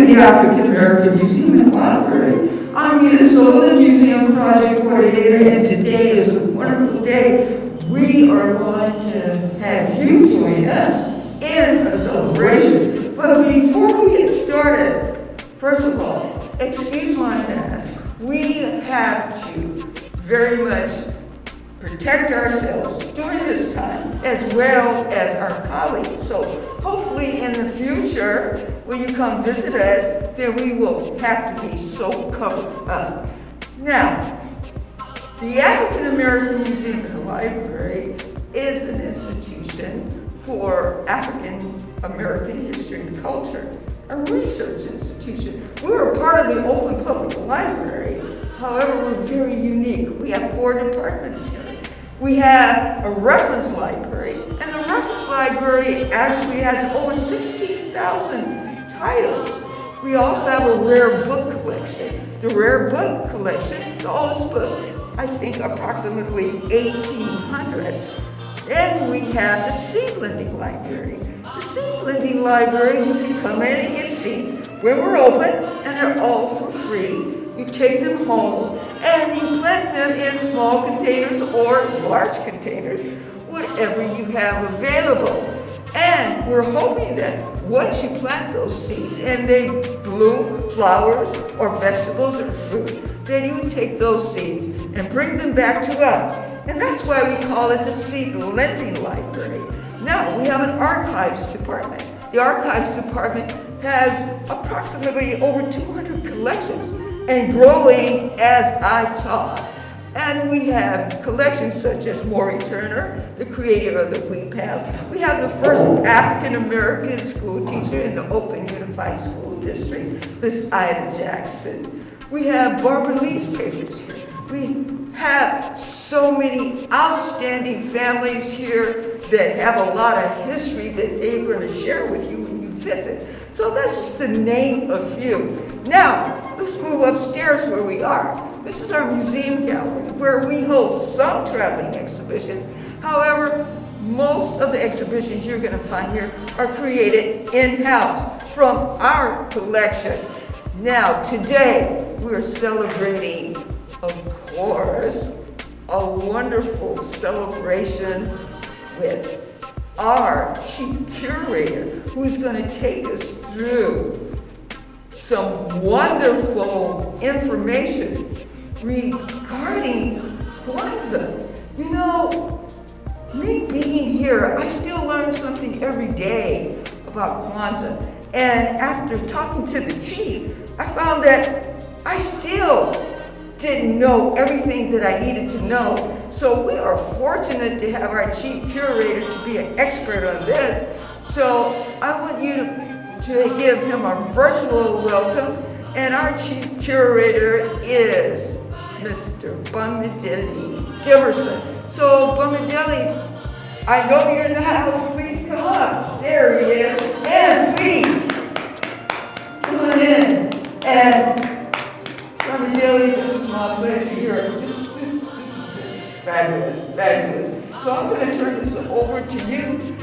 the African American Museum and Library. I'm Minnesota Museum Project Coordinator, and today is a wonderful day. We are going to have you join us in a celebration. But before we get started, first of all, excuse my mask. We have to very much protect ourselves during this time, as well as our colleagues. So hopefully in the future, when you come visit us, then we will have to be so covered up. Now, the African American Museum and Library is an institution for African American history and culture, a research institution. We're a part of the Oakland Public Library. However, we're very unique. We have 4 departments here. We have a reference library, and the reference library actually has over 16,000 titles. We also have a rare book collection. The rare book collection, the oldest book, I think approximately 1800s. And we have the seed lending library. The seed lending library, you can come in and get seeds when we're open, and they're all for free. You take them home and you plant them in small containers or large containers, whatever you have available. And we're hoping that once you plant those seeds and they bloom flowers or vegetables or fruit, then you take those seeds and bring them back to us. And that's why we call it the Seed Lending Library. Now, we have an archives department. The archives department has approximately over 200 collections and growing as I talk. And we have collections such as Maury Turner, the creator of the Wheat Path. We have the first African-American school teacher in the Oakland Unified School District, Miss Ida Jackson. We have Barbara Lee's papers here. We have so many outstanding families here that have a lot of history that they're going to share with you when you visit. So that's just to name a few. Now, let's move upstairs where we are. This is our museum gallery where we host some traveling exhibitions. However, most of the exhibitions you're going to find here are created in-house from our collection. Now, today we're celebrating, of course, a wonderful celebration with our chief curator, who's going to take us through some wonderful information regarding Kwanzaa. You know, me being here, I still learn something every day about Kwanzaa. And after talking to the chief, I found that I still didn't know everything that I needed to know. So we are fortunate to have our chief curator to be an expert on this. So I want you to give him a virtual welcome. And our chief curator is Mr. Bamidele Agbasegbe-Demerson. So Bamidele, I know you're in the house. Please come up. There he is. And please, come on in. And Bamidele, this is my pleasure here. This is just fabulous, fabulous. So I'm going to turn this over to you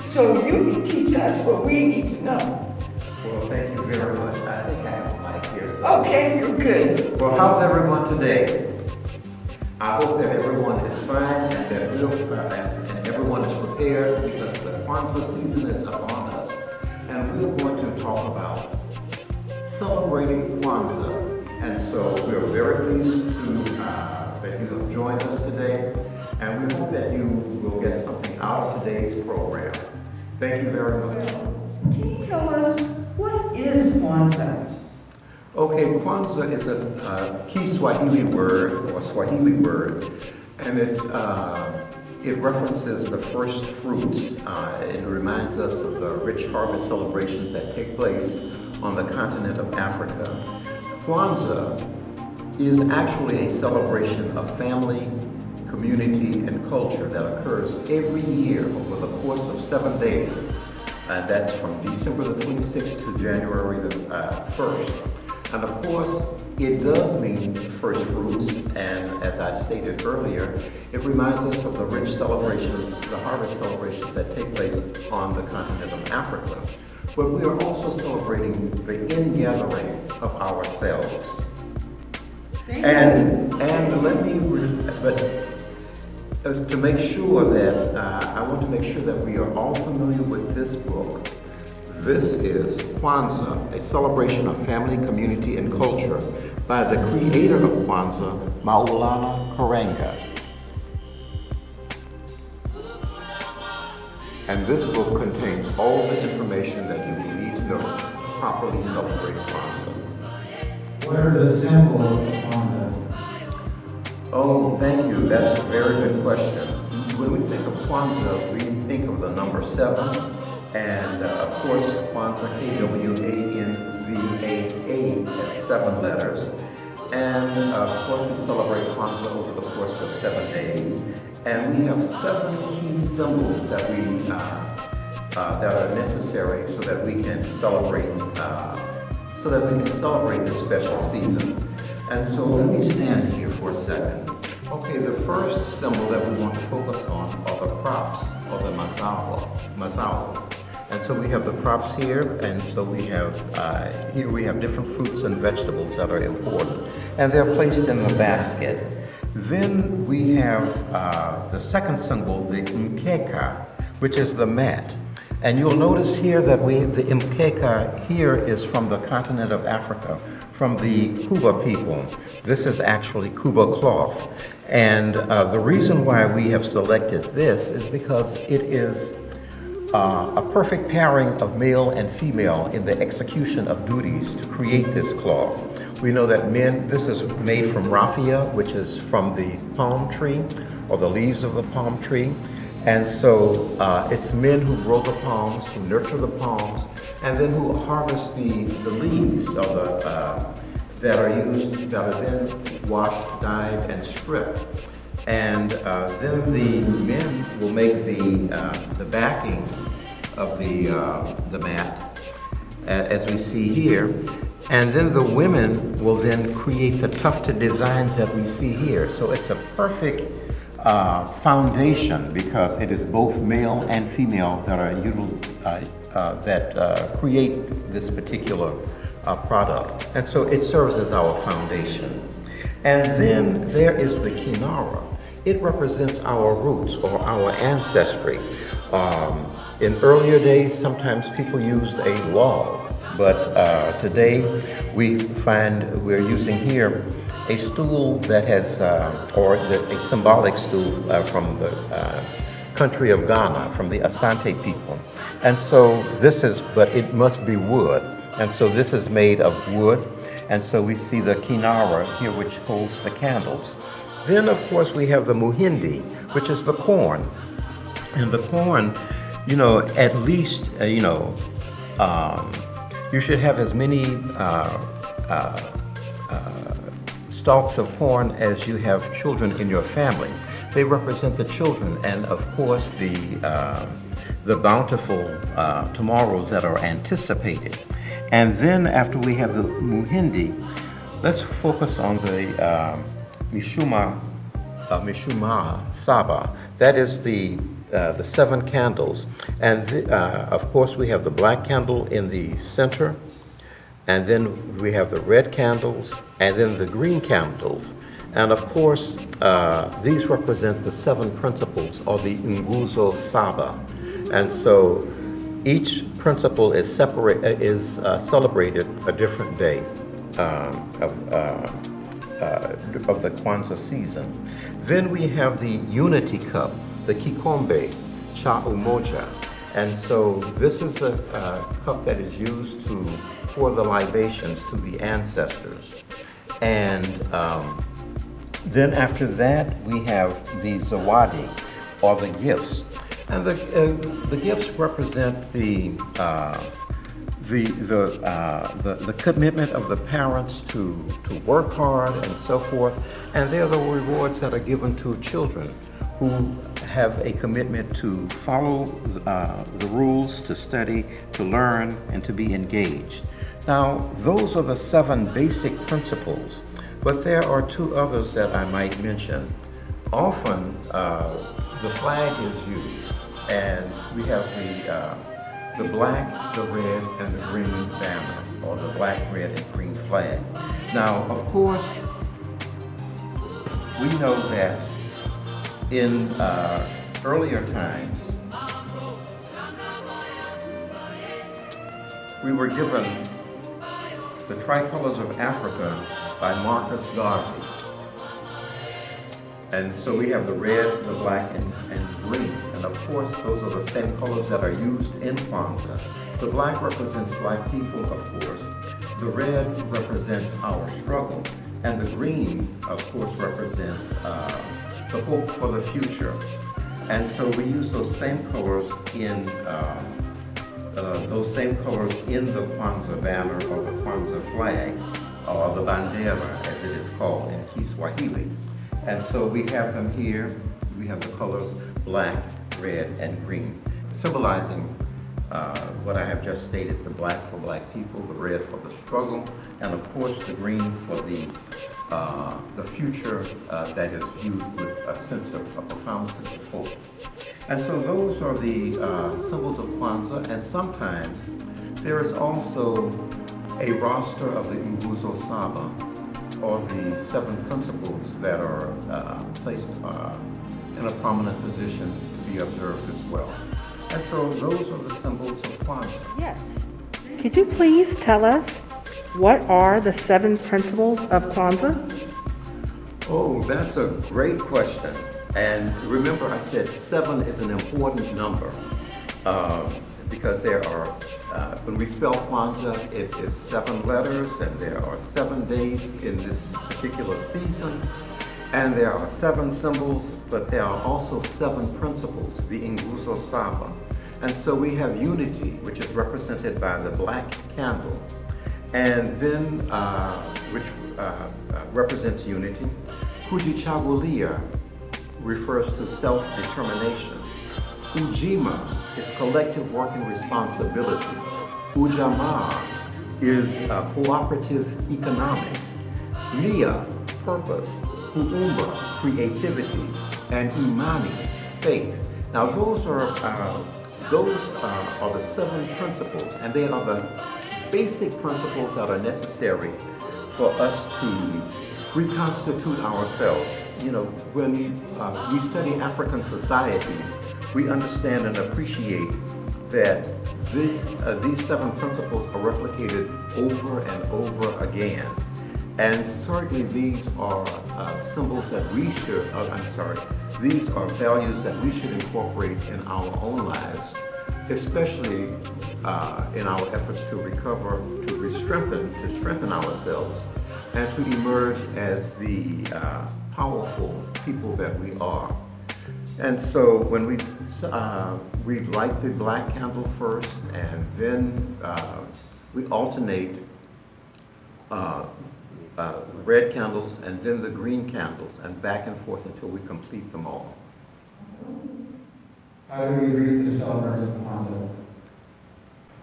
so you can teach us what we need to know. Well, thank you very much. I think I have a mic here. So. Okay, you're good. Well, how's everyone today? I hope that everyone is fine and that and everyone is prepared because the Kwanzaa season is upon us. And we're going to talk about celebrating Kwanzaa. And so we're very pleased that you have joined us today, and we hope that you will get something out of today's program. Thank you very much. Can you tell us, what is Kwanzaa? Okay, Kwanzaa is a key Swahili word, and it references the first fruits. It reminds us of the rich harvest celebrations that take place on the continent of Africa. Kwanzaa is actually a celebration of family, community, and culture that occurs every year over the course of 7 days. And that's from December the 26th to January the 1st. And of course, it does mean first fruits, and as I stated earlier, it reminds us of the rich celebrations, the harvest celebrations that take place on the continent of Africa. but we are also celebrating the ingathering of ourselves. And let me, to make sure that, I want to make sure that we are all familiar with this book. This is Kwanzaa, a celebration of family, community, and culture by the creator of Kwanzaa, Maulana Karenga. And this book contains all the information that you will need to know to properly celebrate Kwanzaa. What are the symbols of Kwanzaa? Oh, thank you. That's a very good question. When we think of Kwanzaa, we think of the number 7, and of course, Kwanzaa, K-W-A-N-Z-A-A, has 7 letters. And of course, we celebrate Kwanzaa over the course of 7 days. And we have 7 key symbols that that are necessary so that we can celebrate this special season. And so let me stand here for a second. Okay, the first symbol that we want to focus on are the crops, or the mazao. And so we have the crops here, and so we have, here we have different fruits and vegetables that are important, and they're placed in the basket. Then we have the second symbol, the mkeka, which is the mat. And you'll notice here that the mkeka here is from the continent of Africa, from the Kuba people. This is actually Kuba cloth. And the reason why we have selected this is because it is a perfect pairing of male and female in the execution of duties to create this cloth. We know that this is made from raffia, which is from the palm tree, or the leaves of the palm tree. And so it's men who grow the palms, who nurture the palms, and then who harvest the leaves of that are then washed, dyed, and stripped. And then the men will make the backing of the mat, as we see here. And then the women will then create the tufted designs that we see here. So it's a perfect foundation because it is both male and female that are create this particular product. And so it serves as our foundation. And then there is the kinara. It represents our roots or our ancestry. In earlier days, sometimes people used a log, but today we're using here a stool that has, a symbolic stool from the country of Ghana, from the Asante people. And so but it must be wood. And so this is made of wood. And so we see the kinara here, which holds the candles. Then, of course, we have the muhindi, which is the corn. And the corn, at least, you should have as many stalks of corn as you have children in your family. They represent the children and, of course, the bountiful tomorrows that are anticipated. And then after we have the muhindi, let's focus on the Mishuma Saba. That is the 7 candles. And of course we have the black candle in the center, and then we have the red candles, and then the green candles. And of course, these represent the 7 principles, or the Nguzo Saba. And so each principle is celebrated a different day of the Kwanzaa season. Then we have the unity cup, the kikombe, cha umoja. And so this is a cup that is used to pour the libations to the ancestors. And then after that, we have the zawadi, or the gifts. And the gifts represent the commitment of the parents to work hard and so forth, and they're the rewards that are given to children who have a commitment to follow the rules, to study, to learn, and to be engaged. Now, those are the 7 basic principles, but there are 2 others that I might mention. Often, the flag is used, and we have the black, the red, and the green banner, or the black, red, and green flag. Now, of course, we know that in earlier times, we were given the tricolors of Africa by Marcus Garvey. And so we have the red, the black, and green. And of course, those are the same colors that are used in Kwanzaa. The black represents black people, of course. The red represents our struggle. And the green, of course, represents the hope for the future. And so we use those same colors in the Kwanzaa banner or the Kwanzaa flag, or the bandera, as it is called in Kiswahili. And so we have them here. We have the colors black, red, and green, symbolizing what I have just stated: the black for black people, the red for the struggle, and of course the green for the future that is viewed with a profound sense of hope. And so those are the symbols of Kwanzaa, and sometimes there is also a roster of the Nguzo Saba, or the 7 principles that are placed in a prominent position to be observed as well. And so those are the symbols of Kwanzaa. Yes. Could you please tell us what are the 7 principles of Kwanzaa? Oh, that's a great question. And remember, I said 7 is an important number because there are, when we spell Kwanzaa, it is 7 letters, and there are 7 days in this particular season, and there are 7 symbols, but there are also 7 principles, the Nguzo Saba. And so we have unity, which is represented by the black candle, and then, which represents unity. Kujichagulia refers to self-determination. Ujima is collective working responsibility. Ujamaa is cooperative economics. Nia, purpose. Uumba, creativity. And Imani, faith. Now those are the 7 principles, and they are the basic principles that are necessary for us to reconstitute ourselves. You know, when we study African societies, we understand and appreciate that these 7 principles are replicated over and over again. And certainly these are symbols that we should, these are values that we should incorporate in our own lives, especially in our efforts to recover, to strengthen ourselves, and to emerge as the powerful people that we are. And so when we light the black candle first, and then we alternate the red candles and then the green candles, and back and forth until we complete them all. How do we greet the celebrants of Kwanzaa?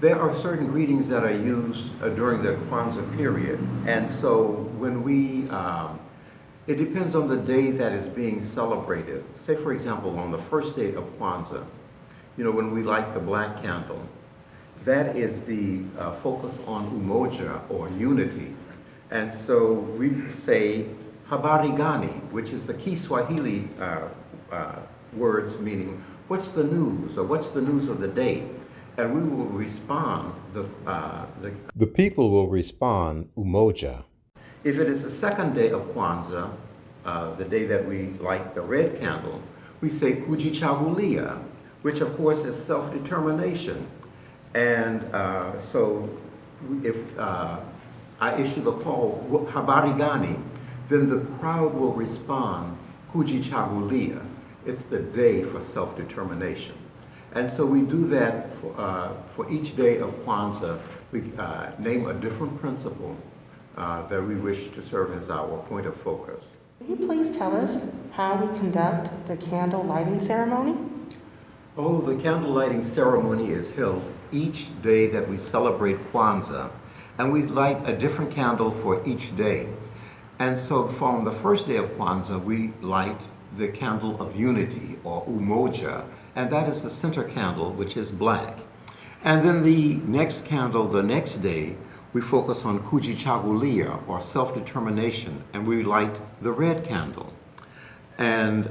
There are certain greetings that are used during the Kwanzaa period, and so when we, it depends on the day that is being celebrated. Say, for example, on the first day of Kwanzaa, you know, when we light the black candle, that is the focus on umoja, or unity. And so we say habari gani, which is the Kiswahili words meaning, what's the news, or what's the news of the day? And we will respond, the people will respond umoja. If it is the second day of Kwanzaa, the day that we light the red candle, we say kujichagulia, which of course is self-determination. And so if I issue the call, habari gani, then the crowd will respond kujichagulia. It's the day for self-determination. And so we do that for each day of Kwanzaa. We name a different principle that we wish to serve as our point of focus. Will you please tell us how we conduct the candle lighting ceremony? Oh, the candle lighting ceremony is held each day that we celebrate Kwanzaa, and we light a different candle for each day. And so from the first day of Kwanzaa, we light the candle of unity, or umoja, and that is the center candle, which is black. And then the next candle, the next day, we focus on Kujichagulia, or self-determination, and we light the red candle. And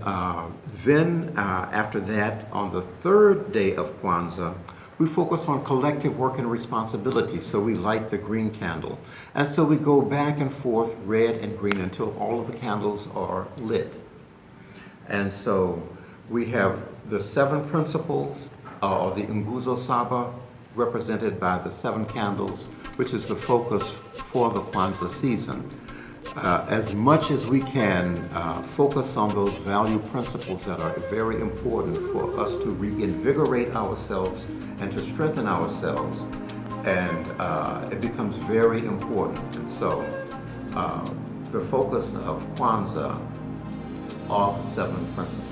then after that, on the third day of Kwanzaa, we focus on collective work and responsibility, so we light the green candle. And so we go back and forth, red and green, until all of the candles are lit. And so we have the 7 principles, or the Nguzo Saba, represented by the 7 candles, which is the focus for the Kwanzaa season. As much as we can focus on those value principles that are very important for us to reinvigorate ourselves and to strengthen ourselves, and it becomes very important. And so the focus of Kwanzaa are the 7 principles.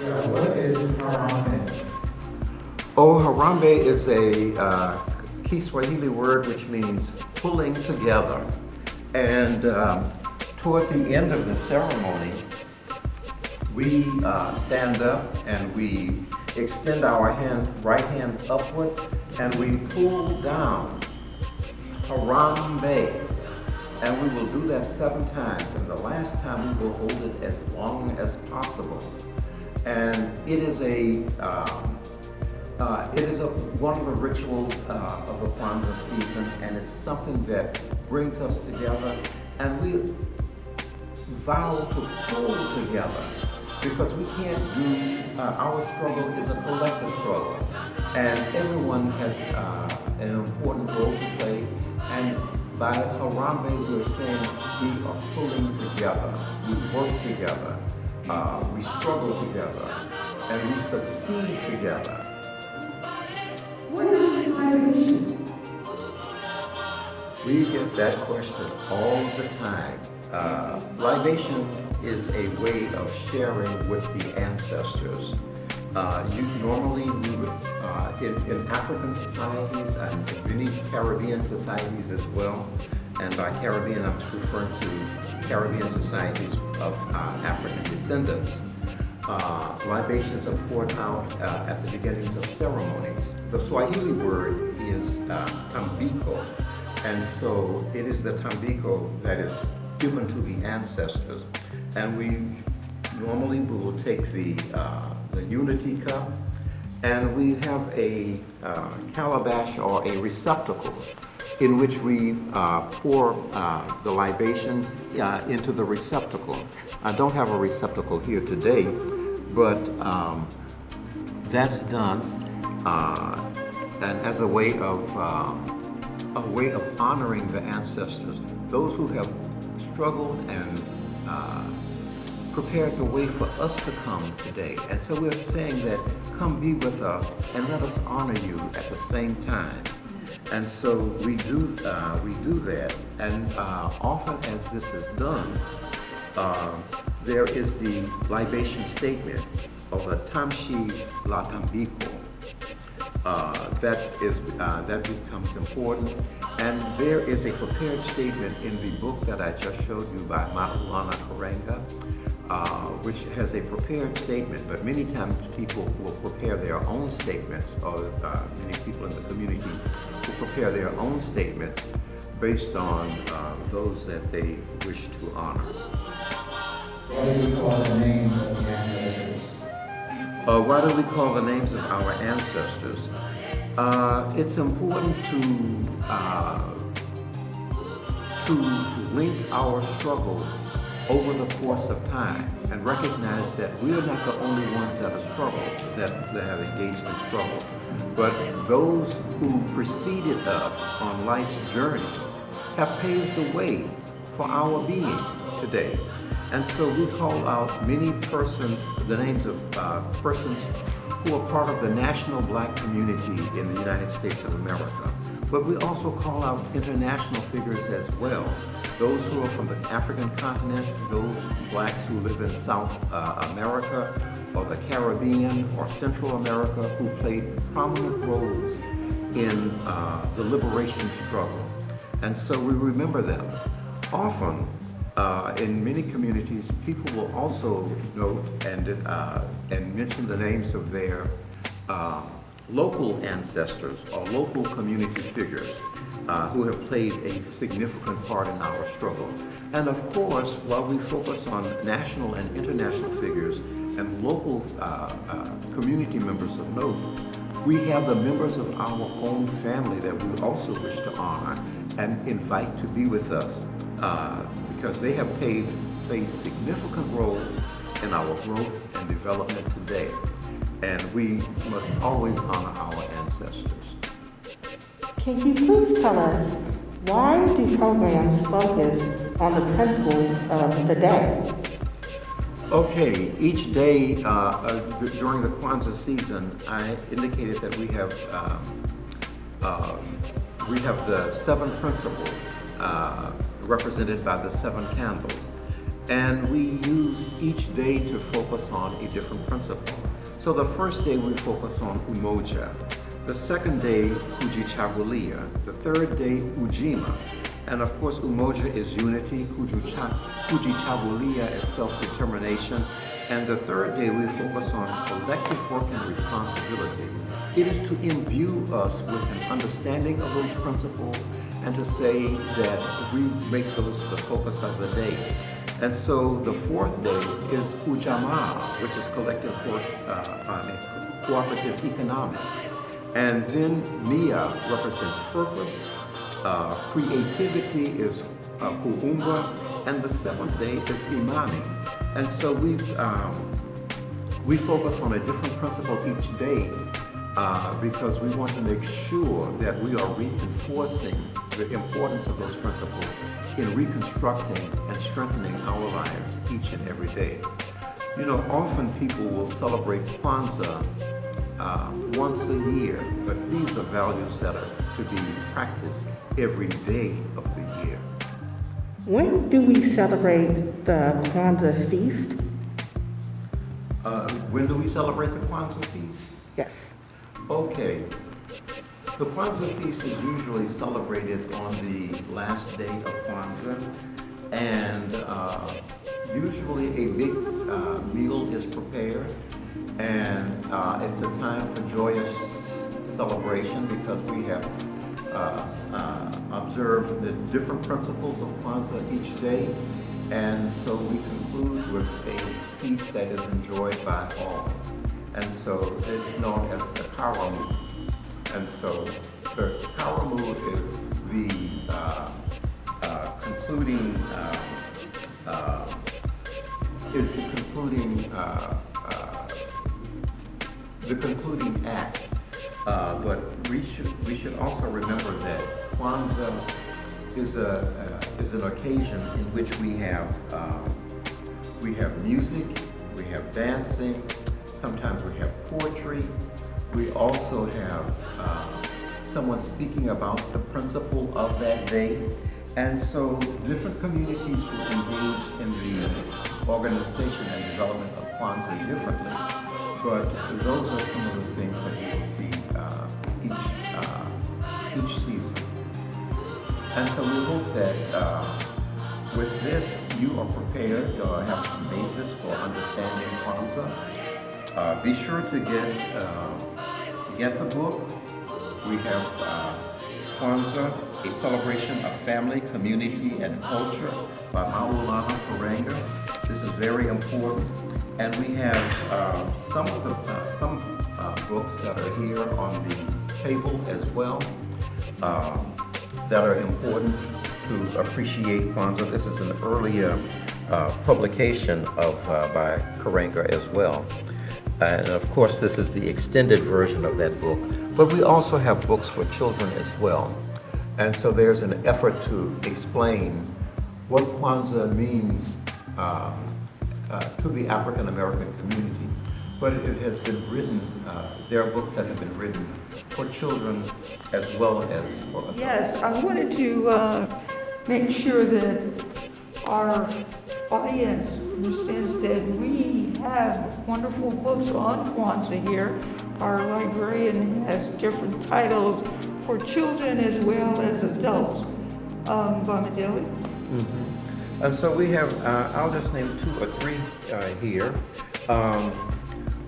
Yeah, what is Harambe? Oh, Harambe is a Kiswahili word which means pulling together. And toward the end of the ceremony, we stand up and we extend our right hand upward, and we pull down, Harambe. And we will do that 7 times, and the last time we will hold it as long as possible. And it is one of the rituals of the Kwanzaa season, and it's something that brings us together, and we vow to pull together, because we can't do, our struggle is a collective struggle, and everyone has an important role to play, and by Harambe we're saying we are pulling together, we work together, we struggle together, and we succeed together. What is libation? We get that question all the time. Libation is a way of sharing with the ancestors. Normally we would, in African societies and in many Caribbean societies as well, and by Caribbean I'm referring to Caribbean societies of African descendants, libations are poured out at the beginnings of ceremonies. The Swahili word is tambiko, and so it is the tambiko that is given to the ancestors. And we normally will take the unity cup, and we have a calabash or a receptacle in which we pour the libations into the receptacle. I don't have a receptacle here today, but that's done, and as a way of honoring the ancestors, those who have struggled and prepared the way for us to come today. And so we're saying that, come be with us and let us honor you at the same time. And so we do that, and often as this is done, there is the libation statement of a Tamshi La Tambiko. That becomes important, and there is a prepared statement in the book that I just showed you by Maulana Karenga, which has a prepared statement, but many times people will prepare their own statements, or many people in the community will prepare their own statements based on those that they wish to honor. What do we call the names of the ancestors? Why do we call the names of our ancestors? It's important to link our struggles over the course of time and recognize that we are not the only ones that have struggled, that have engaged in struggle, but those who preceded us on life's journey have paved the way for our being today. And so we call out many persons, the names of persons who are part of the national black community in the United States of America. But we also call out international figures as well. Those who are from the African continent, those blacks who live in South America or the Caribbean or Central America, who played prominent roles in the liberation struggle. And so we remember them. Often, in many communities, people will also note and mention the names of their local ancestors or local community figures who have played a significant part in our struggle. And of course, while we focus on national and international figures and local community members of note, we have the members of our own family that we also wish to honor and invite to be with us because they have played significant roles in our growth and development today. And we must always honor our ancestors. Can you please tell us, why do programs focus on the principles of the day? Okay, each day during the Kwanzaa season, I indicated that we have the 7 principles represented by the 7 candles. And we use each day to focus on a different principle. So the first day we focus on Umoja, the second day Kujichagulia, the third day Ujima, and of course Umoja is unity, Kujichagulia is self-determination, and the third day we focus on collective work and responsibility. It is to imbue us with an understanding of those principles and to say that we make those the focus of the day. And so the fourth day is Ujamaa, which is collective work on cooperative economics. And then Mia represents purpose, creativity is Kuumba, and the seventh day is Imani. And so we focus on a different principle each day because we want to make sure that we are reinforcing the importance of those principles in reconstructing and strengthening our lives each and every day. You know, often people will celebrate Kwanzaa once a year, but these are values that are to be practiced every day of the year. When do we celebrate the Kwanzaa feast? When do we celebrate the Kwanzaa feast? Yes. Okay. The Kwanzaa feast is usually celebrated on the last day of Kwanzaa, and usually a big meal is prepared, and it's a time for joyous celebration because we have observed the different principles of Kwanzaa each day, and so we conclude with a feast that is enjoyed by all. And so it's known as the Harambe. And so the Harambe is the concluding act. But we should also remember that Kwanzaa is an occasion in which we have music, we have dancing, sometimes we have poetry. We also have someone speaking about the principle of that day. And so different communities will engage in the organization and development of Kwanzaa differently. But those are some of the things that you will see each season. And so we hope that with this, you are prepared or have some basis for understanding Kwanzaa. Be sure to get the book. We have Kwanzaa, A Celebration of Family, Community, and Culture by Maulana Karanga. This is very important. And we have some books that are here on the table as well that are important to appreciate Kwanzaa. This is an earlier publication by Karanga as well. And of course, this is the extended version of that book. But we also have books for children as well. And so there's an effort to explain what Kwanzaa means to the African American community. But it has been written, there are books that have been written for children as well as for adults. Yes, I wanted to make sure that our audience understands that we have wonderful books on Kwanzaa here. Our librarian has different titles for children as well as adults. Bamidele? And so we have, I'll just name 2 or 3 here.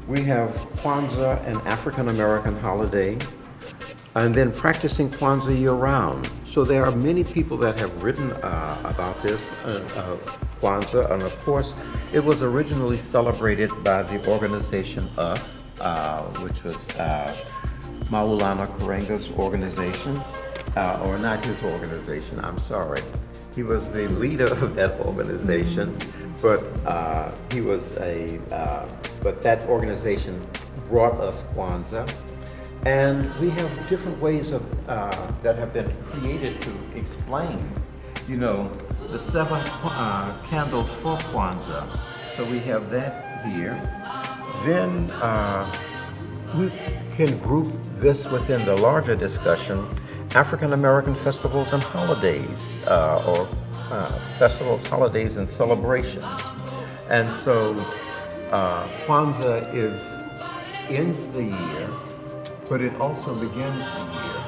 We have Kwanzaa, an African American holiday, and then practicing Kwanzaa year-round. So there are many people that have written about this Kwanzaa, and of course, it was originally celebrated by the organization US, which was Maulana Karenga's organization, or not his organization, I'm sorry. He was the leader of that organization, but he was but that organization brought us Kwanzaa. And we have different ways of that have been created to explain, you know, the 7 candles for Kwanzaa. So we have that here. Then we can group this within the larger discussion, African American festivals and holidays, or festivals, holidays, and celebrations. And so Kwanzaa ends the year, but it also begins the year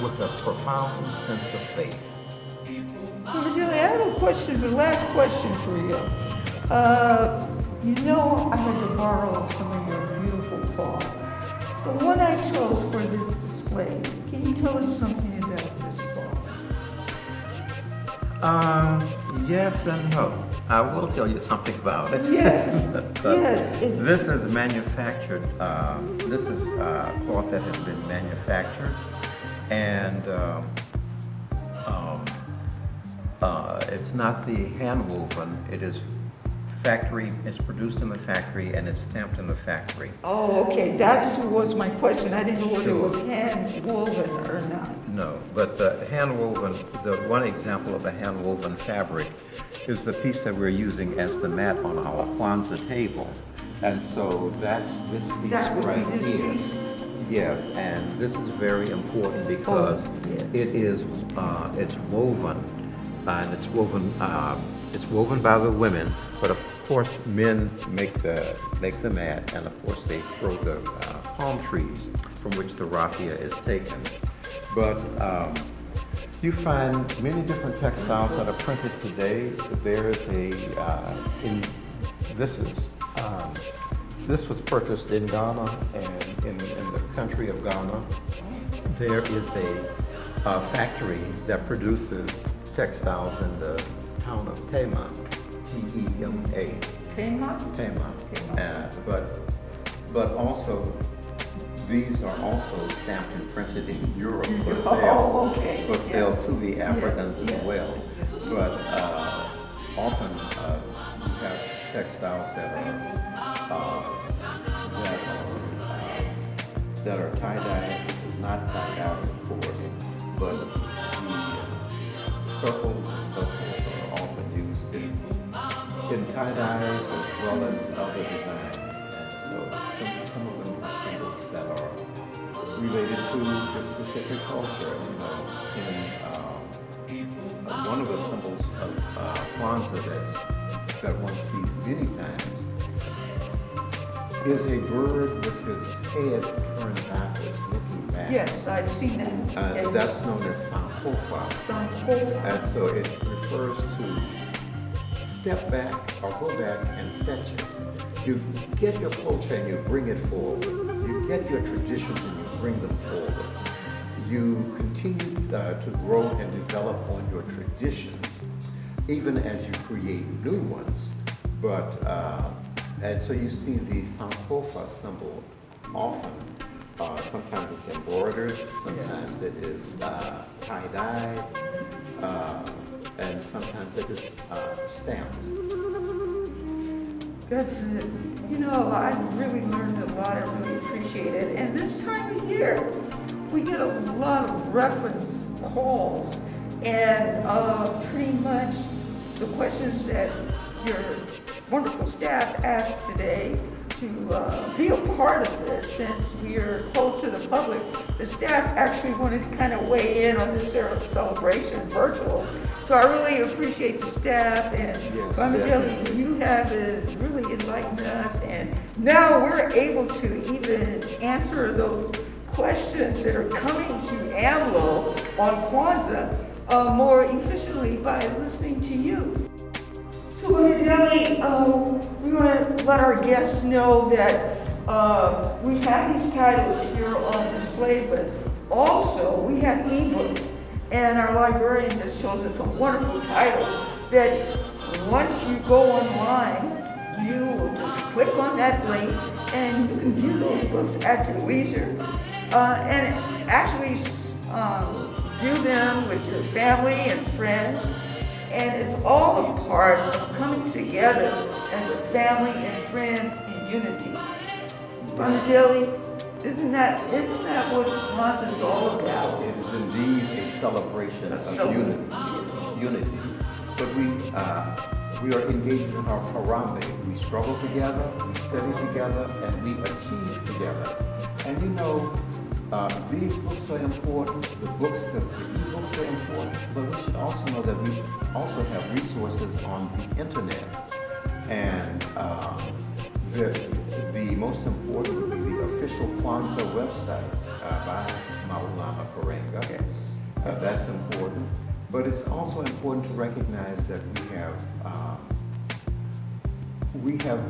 with a profound sense of faith. Bamidele, I have a question, the last question for you. You know I had to borrow some of your beautiful cloth. The one I chose for this display, can you tell us something about this cloth? Yes and no. I will tell you something about it. Yes, yes. This is manufactured, this is cloth that has been manufactured, and it's not the hand woven, it is factory, it's produced in the factory and it's stamped in the factory. Oh, okay, that was my question. I didn't know whether it Sure. was hand woven or not. No, but the hand woven, the one example of a hand woven fabric is the piece that we're using as the mat on our Kwanzaa table. And so that's this piece That would be right this here. piece? Yes, and this is very important because yes. it is, it's woven, and it's woven by the women, but of course men make the mat, and of course they throw the palm trees from which the raffia is taken. But you find many different textiles that are printed today. There is this was purchased in Ghana, and in the country of Ghana, there is a factory that produces textiles in the town of Tema, T-E-M-A. Tema? Tema. But also, these are also stamped and printed in Europe for sale. Oh, okay. For sale to the Africans Yeah. as well. But often you have textiles that are tie-dye. This is not tie-dye, of course, but the circles and so forth are often used in tie-dyes as well as other designs. And so some of them are symbols that are related to the specific culture. You know, one of the symbols of Kwanzaa that one sees many times is a bird with his head turned backwards, looking back. Yes, I've seen that. Yes. That's known as Sankofa. Sankofa. And so it refers to step back or go back and fetch it. You get your culture and you bring it forward. You get your traditions and you bring them forward. You continue to grow and develop on your traditions, even as you create new ones. But and so you see the Sankofa symbol often. Sometimes it's embroidered, sometimes it is tie-dye, and sometimes it is stamped. That's, you know, I've really learned a lot. I really appreciate it. And this time of year, we get a lot of reference calls, and pretty much the questions that your wonderful staff asked today to be a part of this, since we are close to the public. The staff actually wanted to kind of weigh in on this celebration virtual. So I really appreciate the staff, and Bamidele, you have really enlightened us, and now we're able to even answer those questions that are coming to AAMLO on Kwanzaa more efficiently by listening to you. So Bamidele, we want to let our guests know that We have these titles here on display, but also we have ebooks. And our librarian just shows us some wonderful titles that once you go online, you will just click on that link and you can view those books at your leisure. And actually view them with your family and friends. And it's all a part of coming together as a family and friends in unity. Bamidele, isn't that what Kwanzaa is all about? It is indeed a celebration of unity. But we are engaged in our Harambe. We struggle together, we study together, and we achieve together. And you know, these books are important, the e-books are important, but we should also know that we also have resources on the internet. And the most important would be the official Kwanzaa website by Maulana Karenga. Yes. That's important. But it's also important to recognize that we have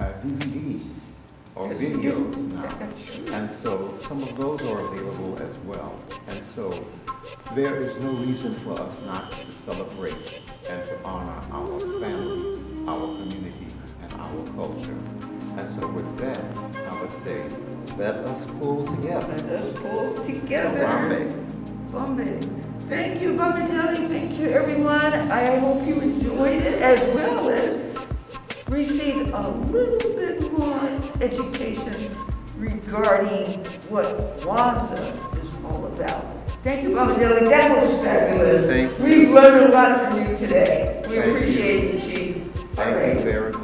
DVDs or videos now. And so some of those are available as well. And so there is no reason for us not to celebrate and to honor our families, our communities, and our culture. And so with that, I would say, let us pull together. Let us pull together. Harambe. Thank you, Bamidele. Thank you, everyone. I hope you enjoyed it as well as received a little bit more education regarding what Kwanzaa is all about. Thank you, Bamidele. That was fabulous. Thank you. We've learned a lot from you today. We Thank you. appreciate you, Chief. Thank you very much.